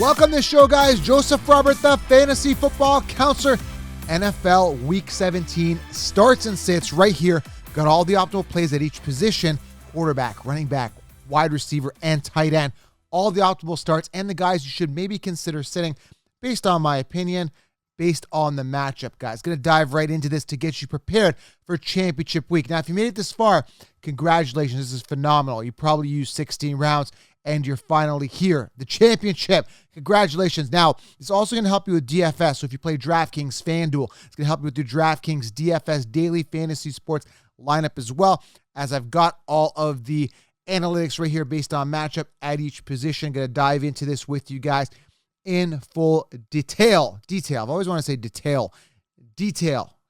Welcome to the show, guys. Joseph Robert, the fantasy football counselor. NFL Week 17 starts and sits right here. Got all the optimal plays at each position: quarterback, running back, wide receiver, and tight end. All the optimal starts and the guys you should maybe consider sitting based on my opinion, based on the matchup, guys. Going to dive right into this to get you prepared for championship week. Now, if you made it this far, congratulations. This is phenomenal. You probably used 16 rounds and you're finally here. The championship. Congratulations. Now, it's also going to help you with DFS. So if you play DraftKings, FanDuel, it's going to help you with your DraftKings DFS daily fantasy sports lineup as well, as I've got all of the analytics right here based on matchup at each position. Going to dive into this with you guys in full detail. I've always wanted to say detail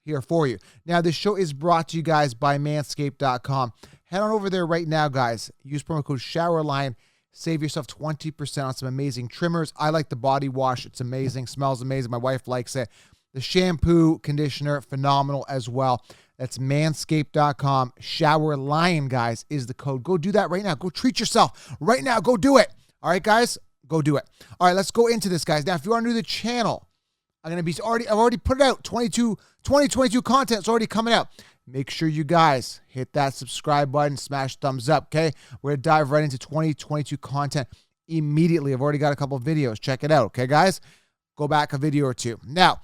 here for you. Now, this show is brought to you guys by manscaped.com. Head on over there right now, guys. Use promo code SHOWERLION. Save yourself 20% on some amazing trimmers. I like the body wash. It's amazing. Smells amazing. My wife likes it. The shampoo, conditioner, phenomenal as well. That's manscaped.com. SHOWERLION, guys, is the code. Go do that right now. Go treat yourself right now. Go do it. All right, guys? Go do it. All right, let's go into this, guys. Now, if you are new to the channel, I've already put it out. 2022 content is already coming out. Make sure you guys hit that subscribe button, smash thumbs up, okay? We're going to dive right into 2022 content immediately. I've already got a couple of videos. Check it out, okay, guys? Go back a video or two. Now,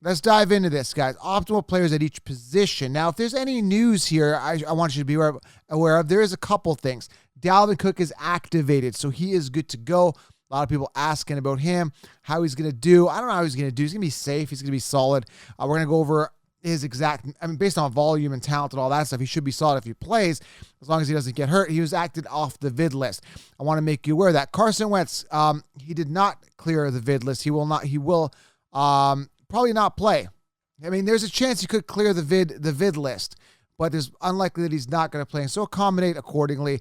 let's dive into this, guys. Optimal players at each position. Now, if there's any news here, I want you to be aware of. There is a couple things. Dalvin Cook is activated, so he is good to go. A lot of people asking about him, how he's going to do. I don't know how he's going to do. He's going to be safe. He's going to be solid. We're going to go over his exact, based on volume and talent and all that stuff, he should be solid if he plays, as long as he doesn't get hurt. He was acted off the vid list. I want to make you aware of that. Carson Wentz, he did not clear the vid list. He will probably not play. I mean, there's a chance he could clear the vid list, but it's unlikely that he's not going to play. And so accommodate accordingly.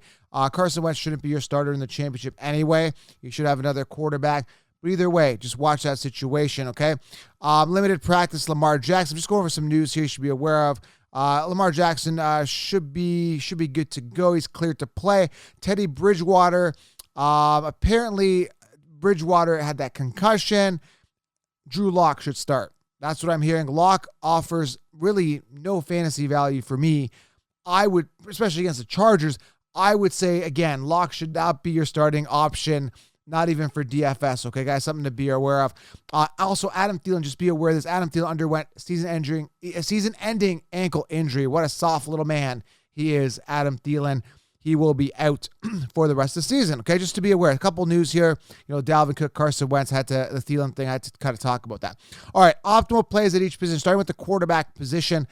Carson Wentz shouldn't be your starter in the championship anyway. You should have another quarterback. But either way, just watch that situation, okay? Limited practice, Lamar Jackson. Just go over some news here you should be aware of. Lamar Jackson should be good to go. He's cleared to play. Teddy Bridgewater, apparently Bridgewater had that concussion. Drew Lock should start. That's what I'm hearing. Lock offers really no fantasy value for me. I would, especially against the Chargers, I would say, again, Lock should not be your starting option. Not even for DFS, okay, guys? Something to be aware of. Also, Adam Thielen, just be aware of this. Adam Thielen underwent season-ending ankle injury. What a soft little man he is, Adam Thielen. He will be out for the rest of the season, okay? Just to be aware. A couple news here. You know, Dalvin Cook, Carson Wentz, the Thielen thing, I had to kind of talk about that. All right, optimal plays at each position. Starting with the quarterback position,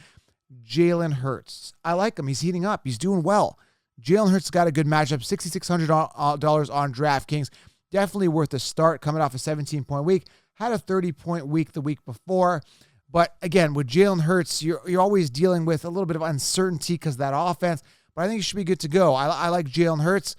Jalen Hurts. I like him. He's heating up. He's doing well. Jalen Hurts got a good matchup, $6,600 on DraftKings. Definitely worth a start coming off a 17-point week. Had a 30-point week the week before. But again, with Jalen Hurts, you're always dealing with a little bit of uncertainty because of that offense. But I think you should be good to go. I like Jalen Hurts.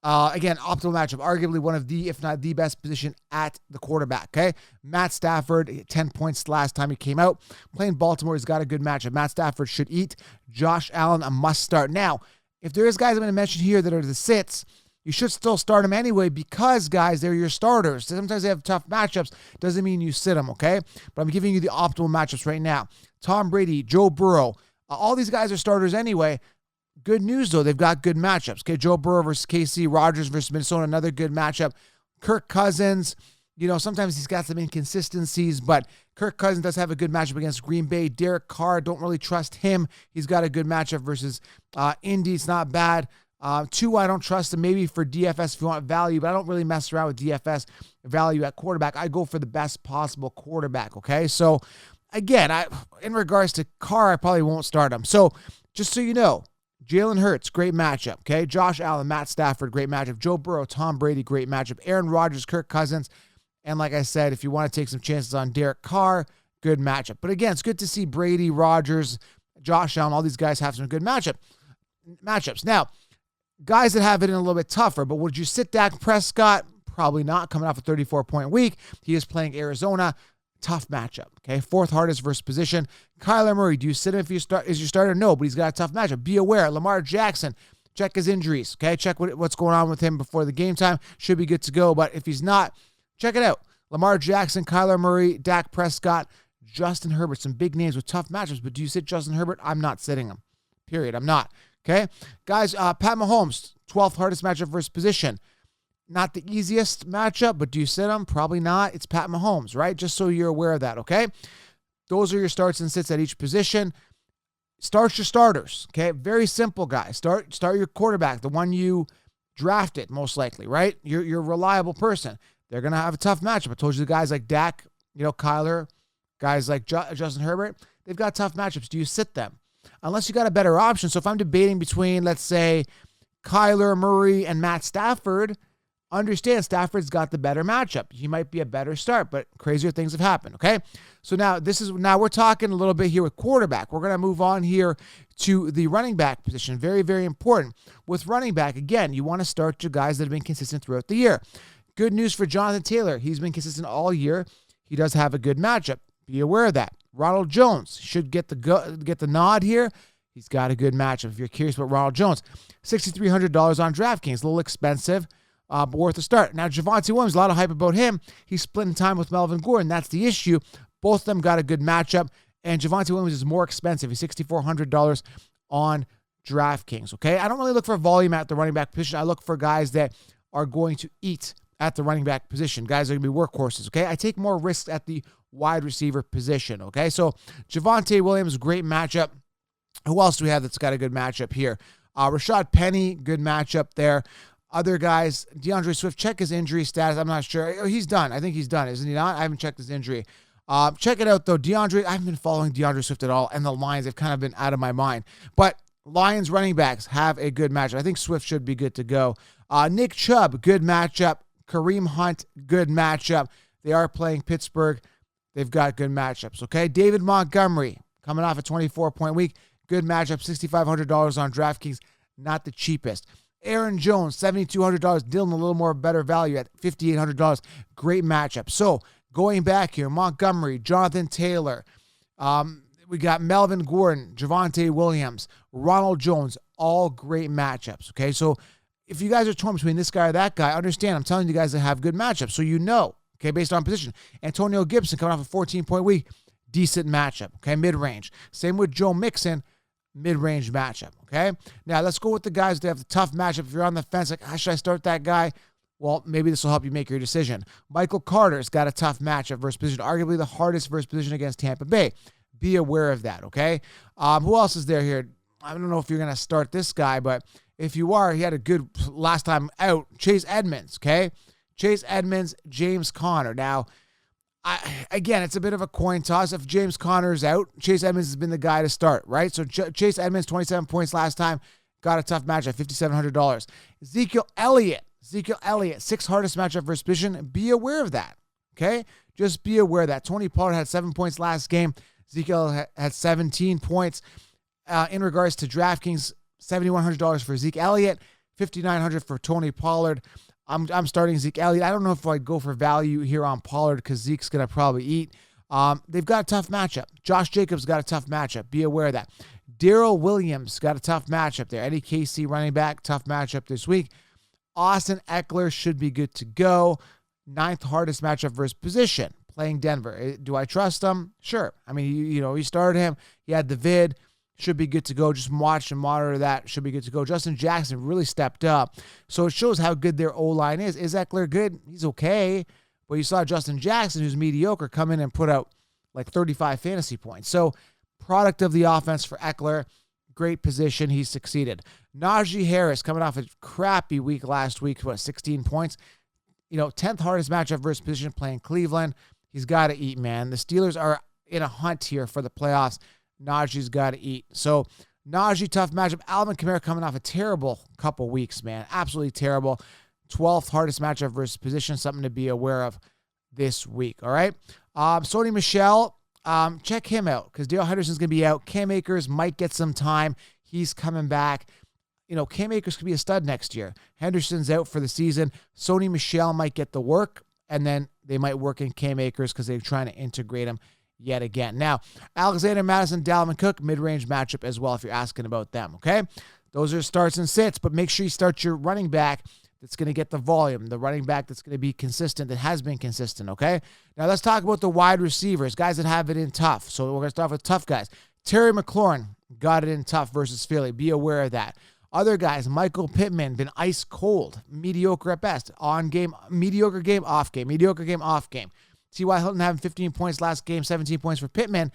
Again, optimal matchup. Arguably one of the, if not the best position at the quarterback, okay? Matt Stafford, 10 points last time he came out. Playing Baltimore, he's got a good matchup. Matt Stafford should eat. Josh Allen, a must start. Now, if there is guys I'm going to mention here that are the sits, you should still start them anyway because, guys, they're your starters. Sometimes they have tough matchups. Doesn't mean you sit them, okay? But I'm giving you the optimal matchups right now. Tom Brady, Joe Burrow, all these guys are starters anyway. Good news, though. They've got good matchups. Okay, Joe Burrow versus KC, Rodgers versus Minnesota, another good matchup. Kirk Cousins, you know, sometimes he's got some inconsistencies, but Kirk Cousins does have a good matchup against Green Bay. Derek Carr, don't really trust him. He's got a good matchup versus Indy. It's not bad. Two, I don't trust him. Maybe for DFS if you want value, but I don't really mess around with DFS value at quarterback. I go for the best possible quarterback, okay? So, again, in regards to Carr, I probably won't start him. So, just so you know, Jalen Hurts, great matchup, okay? Josh Allen, Matt Stafford, great matchup. Joe Burrow, Tom Brady, great matchup. Aaron Rodgers, Kirk Cousins. And like I said, if you want to take some chances on Derek Carr, good matchup. But again, it's good to see Brady, Rodgers, Josh Allen, all these guys have some good matchups. Now, guys that have it in a little bit tougher, but would you sit Dak Prescott? Probably not, coming off a 34-point week. He is playing Arizona. Tough matchup, okay? Fourth hardest versus position. Kyler Murray, do you sit him if you start? Is your starter? No, but he's got a tough matchup. Be aware. Lamar Jackson, check his injuries, okay? Check what's going on with him before the game time. Should be good to go, but if he's not, Check it out. Lamar Jackson, Kyler Murray, Dak Prescott, Justin Herbert. Some big names with tough matchups, but do you sit Justin Herbert? I'm not sitting him. Period. I'm not. Okay? Guys, Pat Mahomes, 12th hardest matchup versus position. Not the easiest matchup, but do you sit him? Probably not. It's Pat Mahomes, right? Just so you're aware of that, okay? Those are your starts and sits at each position. Start your starters, okay? Very simple, guys. Start your quarterback, the one you drafted, most likely, right? You're a reliable person. They're going to have a tough matchup. I told you the guys like Dak, Kyler, guys like Justin Herbert, they've got tough matchups. Do you sit them? Unless you got a better option. So if I'm debating between, let's say, Kyler Murray and Matt Stafford, understand Stafford's got the better matchup. He might be a better start, but crazier things have happened, okay? So now we're talking a little bit here with quarterback. We're going to move on here to the running back position. Very, very important. With running back, again, you want to start your guys that have been consistent throughout the year. Good news for Jonathan Taylor. He's been consistent all year. He does have a good matchup. Be aware of that. Ronald Jones should get the nod here. He's got a good matchup. If you're curious about Ronald Jones, $6,300 on DraftKings. A little expensive, but worth a start. Now, Javonte Williams, a lot of hype about him. He's splitting time with Melvin Gordon. That's the issue. Both of them got a good matchup, and Javonte Williams is more expensive. He's $6,400 on DraftKings, okay? I don't really look for volume at the running back position. I look for guys that are going to eat at the running back position. Guys are going to be workhorses, okay? I take more risks at the wide receiver position, okay? So Javonte Williams, great matchup. Who else do we have that's got a good matchup here? Rashad Penny, good matchup there. Other guys, DeAndre Swift, check his injury status. I'm not sure. He's done. I think he's done, isn't he not? I haven't checked his injury. Check it out, though. I haven't been following DeAndre Swift at all, and the Lions have kind of been out of my mind. But Lions running backs have a good matchup. I think Swift should be good to go. Nick Chubb, good matchup. Kareem Hunt, good matchup. They are playing Pittsburgh. They've got good matchups, okay? David Montgomery, coming off a 24-point week. Good matchup, $6,500 on DraftKings. Not the cheapest. Aaron Jones, $7,200. Dealing a little more better value at $5,800. Great matchup. So, going back here, Montgomery, Jonathan Taylor. We got Melvin Gordon, Javonte Williams, Ronald Jones. All great matchups, okay? So, if you guys are torn between this guy or that guy, understand, I'm telling you guys that have good matchups. So, okay, based on position. Antonio Gibson coming off a 14-point week. Decent matchup, okay, mid-range. Same with Joe Mixon. Mid-range matchup, okay? Now, let's go with the guys that have the tough matchup. If you're on the fence, like, should I start that guy? Well, maybe this will help you make your decision. Michael Carter's got a tough matchup versus position, arguably the hardest versus position against Tampa Bay. Be aware of that, okay? Who else is there here? I don't know if you're going to start this guy, but if you are, he had a good last time out. Chase Edmonds, okay? Chase Edmonds, James Conner. Now, again, it's a bit of a coin toss. If James Conner's out, Chase Edmonds has been the guy to start, right? So Chase Edmonds, 27 points last time, got a tough matchup, $5,700. Ezekiel Elliott, 6th hardest matchup versus position. Be aware of that, okay? Just be aware of that. Tony Pollard had 7 points last game. Ezekiel had 17 points. In regards to DraftKings, $7,100 for Zeke Elliott, $5,900 for Tony Pollard. I'm starting Zeke Elliott. I don't know if I'd go for value here on Pollard because Zeke's going to probably eat. They've got a tough matchup. Josh Jacobs got a tough matchup. Be aware of that. Darrell Williams got a tough matchup there. Eddie KC running back, tough matchup this week. Austin Eckler should be good to go. 9th hardest matchup versus position, playing Denver. Do I trust him? Sure. I mean, you started him. He had the vid. Should be good to go. Just watch and monitor that. Should be good to go. Justin Jackson really stepped up. So it shows how good their O-line is. Is Eckler good? He's okay. But you saw Justin Jackson, who's mediocre, come in and put out like 35 fantasy points. So product of the offense for Eckler. Great position. He succeeded. Najee Harris coming off a crappy week last week. 16 points. 10th hardest matchup versus position, playing Cleveland. He's got to eat, man. The Steelers are in a hunt here for the playoffs. Najee's got to eat. So, Najee, tough matchup. Alvin Kamara coming off a terrible couple weeks, man. Absolutely terrible. 12th hardest matchup versus position. Something to be aware of this week, all right? Sony Michelle, check him out because Dale Henderson's going to be out. Cam Akers might get some time. He's coming back. Cam Akers could be a stud next year. Henderson's out for the season. Sony Michelle might get the work, and then they might work in Cam Akers because they're trying to integrate him yet again. Now, Alexander Madison, Dalvin Cook, mid-range matchup as well if you're asking about them, okay? Those are starts and sits, but make sure you start your running back that's going to get the volume, the running back that's going to be consistent, that has been consistent, okay? Now let's talk about the wide receivers, guys that have it in tough. So we're going to start with tough guys. Terry McLaurin got it in tough versus Philly. Be aware of that. Other guys, Michael Pittman, been ice cold, mediocre at best. On game, mediocre game, off game, mediocre game, off game. T.Y. Hilton having 15 points last game, 17 points for Pittman,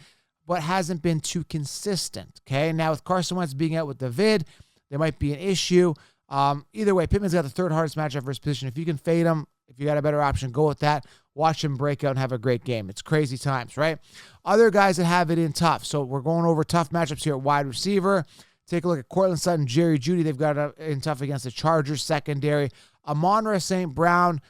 but hasn't been too consistent, okay? Now with Carson Wentz being out with the vid, there might be an issue. Either way, Pittman's got the third hardest matchup for his position. If you can fade him, if you got a better option, go with that. Watch him break out and have a great game. It's crazy times, right? Other guys that have it in tough. So we're going over tough matchups here at wide receiver. Take a look at Cortland Sutton, Jerry Jeudy. They've got it in tough against the Chargers secondary. Amon-Ra St. Brown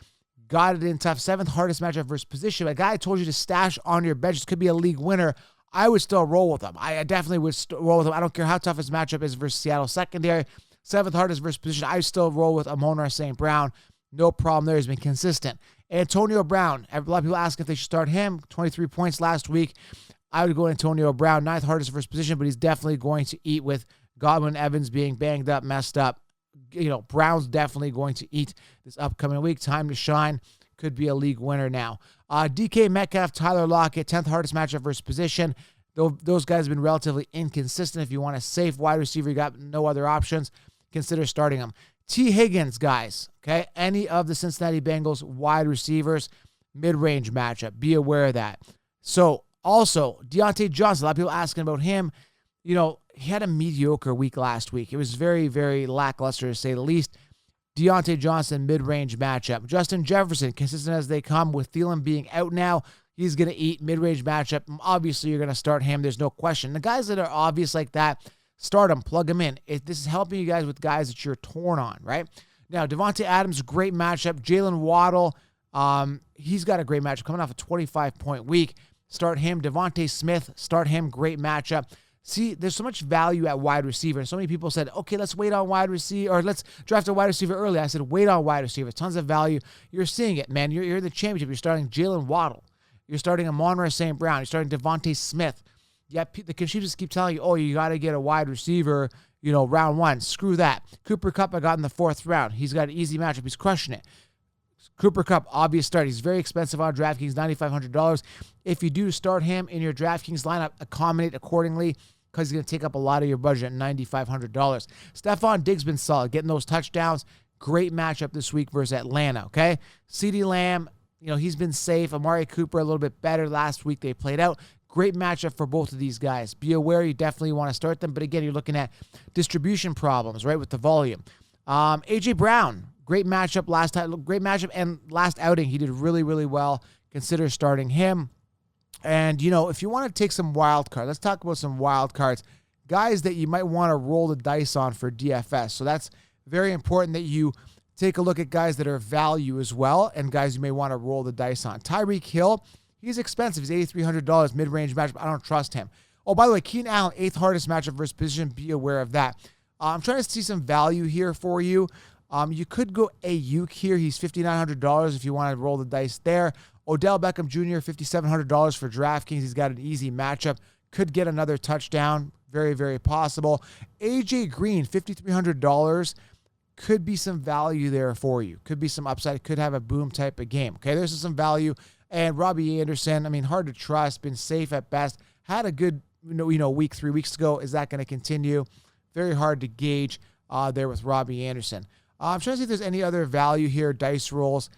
got it in tough. 7th hardest matchup versus position. A guy I told you to stash on your bench. This could be a league winner. I would still roll with him. I definitely would roll with him. I don't care how tough his matchup is versus Seattle secondary. 7th hardest versus position. I still roll with Amon-Ra St. Brown. No problem there. He's been consistent. Antonio Brown. A lot of people ask if they should start him. 23 points last week. I would go Antonio Brown. 9th hardest versus position, but he's definitely going to eat with Godwin, Evans being banged up, messed up. Brown's definitely going to eat this upcoming week. Time to shine. Could be a league winner now. DK Metcalf, Tyler Lockett, 10th hardest matchup versus position. Those guys have been relatively inconsistent. If you want a safe wide receiver, you got no other options, consider starting them. T. Higgins, guys, okay? Any of the Cincinnati Bengals wide receivers, mid-range matchup. Be aware of that. So, also, Deonte Johnson, a lot of people asking about him. He had a mediocre week last week. It was very, very lackluster, to say the least. Deonte Johnson, mid-range matchup. Justin Jefferson, consistent as they come, with Thielen being out now. He's going to eat mid-range matchup. Obviously, you're going to start him. There's no question. The guys that are obvious like that, start them, plug them in. This is helping you guys with guys that you're torn on, right? Now, Davonte Adams, great matchup. Jalen Waddle, he's got a great matchup coming off a 25-point week. Start him. Devontae Smith, start him. Great matchup. See, there's so much value at wide receiver. And so many people said, okay, let's wait on wide receiver, or let's draft a wide receiver early. I said, wait on wide receiver. Tons of value. You're seeing it, man. You're in the championship. You're starting Jalen Waddle. You're starting Amon-Ra St. Brown. You're starting Devontae Smith. Yeah, the confusers keep telling you, oh, you got to get a wide receiver, round 1. Screw that. Cooper Kupp I got in the 4th round. He's got an easy matchup. He's crushing it. Cooper Kupp, obvious start. He's very expensive on DraftKings, $9,500. If you do start him in your DraftKings lineup, accommodate accordingly, because he's going to take up a lot of your budget at $9,500. Stefan Diggs been solid, getting those touchdowns. Great matchup this week versus Atlanta, okay? CeeDee Lamb, he's been safe. Amari Cooper a little bit better last week. They played out. Great matchup for both of these guys. Be aware you definitely want to start them. But again, you're looking at distribution problems, right, with the volume. A.J. Brown, great matchup last time. Great matchup and last outing, he did really, really well. Consider starting him. And, if you want to take some wild cards, let's talk about some wild cards. Guys that you might want to roll the dice on for DFS. So that's very important that you take a look at guys that are value as well and guys you may want to roll the dice on. Tyreek Hill, he's expensive. He's $8,300 mid-range matchup. I don't trust him. Oh, by the way, Keenan Allen, 8th hardest matchup versus position. Be aware of that. I'm trying to see some value here for you. You could go Ayuk here. He's $5,900 if you want to roll the dice there. Odell Beckham Jr., $5,700 for DraftKings. He's got an easy matchup. Could get another touchdown. Very, very possible. AJ Green, $5,300. Could be some value there for you. Could be some upside. Could have a boom type of game. Okay, there's some value. And Robbie Anderson, hard to trust. Been safe at best. Had a good week 3 weeks ago. Is that going to continue? Very hard to gauge there with Robbie Anderson. I'm trying to see if there's any other value here. Dice rolls.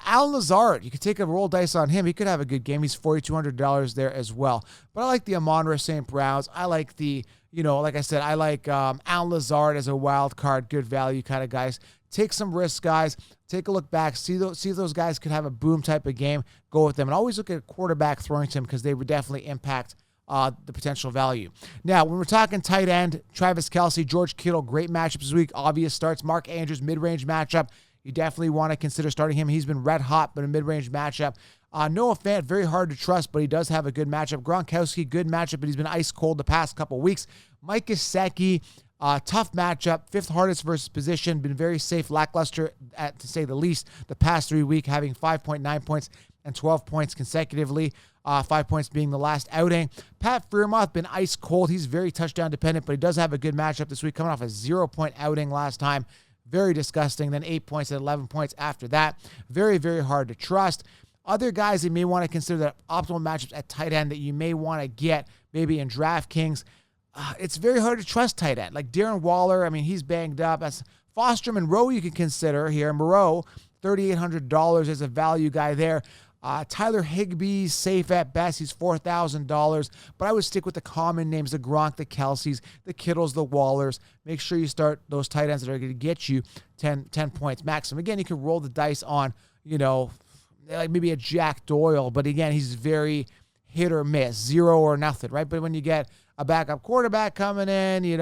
Alan Lazard, you could take a roll dice on him. He could have a good game. He's $4,200 there as well. But I like the Amon-Ra St. Browns. I like the, like I said, I like Alan Lazard as a wild card, good value kind of guys. Take some risks, guys. Take a look back. See if those guys could have a boom type of game. Go with them. And always look at a quarterback throwing to him because they would definitely impact the potential value. Now, when we're talking tight end, Travis Kelce, George Kittle, great matchups this week. Obvious starts. Mark Andrews, mid-range matchup. You definitely want to consider starting him. He's been red hot, but a mid-range matchup. Noah Fant, very hard to trust, but he does have a good matchup. Gronkowski, good matchup, but he's been ice cold the past couple weeks. Mike Gesicki, tough matchup. 5th hardest versus position. Been very safe, lackluster, to say the least, the past 3 weeks, having 5.9 points and 12 points consecutively. 5 points being the last outing. Pat Freiermuth, been ice cold. He's very touchdown dependent, but he does have a good matchup this week, coming off a 0-point outing last time. very disgusting. Then 8 points and 11 points after that. Very, very hard to trust. Other guys that you may want to consider that optimal matchups at tight end that you may want to get maybe in DraftKings. It's very hard to trust tight end. Like Darren Waller, I mean, he's banged up. That's Foster Monroe you can consider here. Moreau, $3,800 as a value guy there. Tyler Higbee's safe at best. He's $4,000. But I would stick with the common names, the Gronk, the Kelce's, the Kittles, the Wallers. Make sure you start those tight ends that are going to get you 10 points maximum. Again, you can roll the dice on, like maybe a Jack Doyle. But again, he's very hit or miss, 0 or nothing, right? But when you get a backup quarterback coming in, you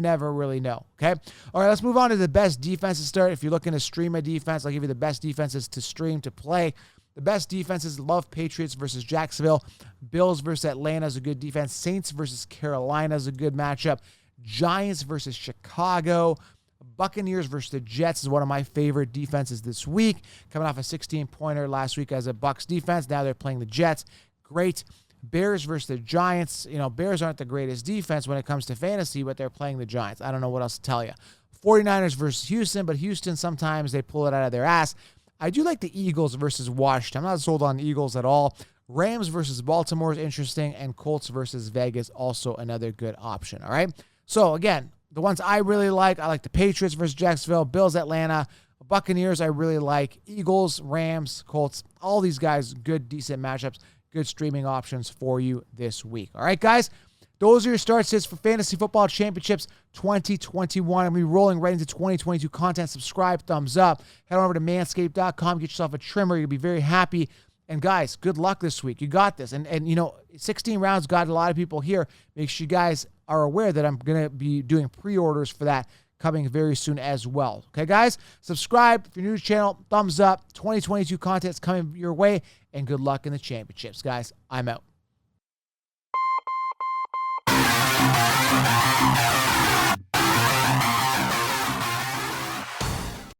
never really know, okay? All right, let's move on to the best defense to start. If you're looking to stream a defense, I'll give you the best defenses to stream, to play. The best defenses, love Patriots versus Jacksonville. Bills versus Atlanta is a good defense. Saints versus Carolina is a good matchup. Giants versus Chicago. Buccaneers versus the Jets is one of my favorite defenses this week. Coming off a 16-pointer last week as a Bucs defense. Now they're playing the Jets. Great. Bears versus the Giants. Bears aren't the greatest defense when it comes to fantasy, but they're playing the Giants. I don't know what else to tell you. 49ers versus Houston, but Houston, sometimes they pull it out of their ass. I do like the Eagles versus Washington. I'm not sold on the Eagles at all. Rams versus Baltimore is interesting, and Colts versus Vegas, also another good option, all right? So, again, the ones I really like, I like the Patriots versus Jacksonville, Bills, Atlanta, Buccaneers I really like, Eagles, Rams, Colts, all these guys, good, decent matchups, good streaming options for you this week. All right, guys? Those are your start sits for Fantasy Football Championships 2021. I'm going to be rolling right into 2022 content. Subscribe, thumbs up. Head on over to manscaped.com. Get yourself a trimmer. You'll be very happy. And, guys, good luck this week. You got this. And 16 rounds got a lot of people here. Make sure you guys are aware that I'm going to be doing pre-orders for that coming very soon as well. Okay, guys? Subscribe. If you're new to the channel, thumbs up. 2022 content's coming your way. And good luck in the championships, guys. I'm out.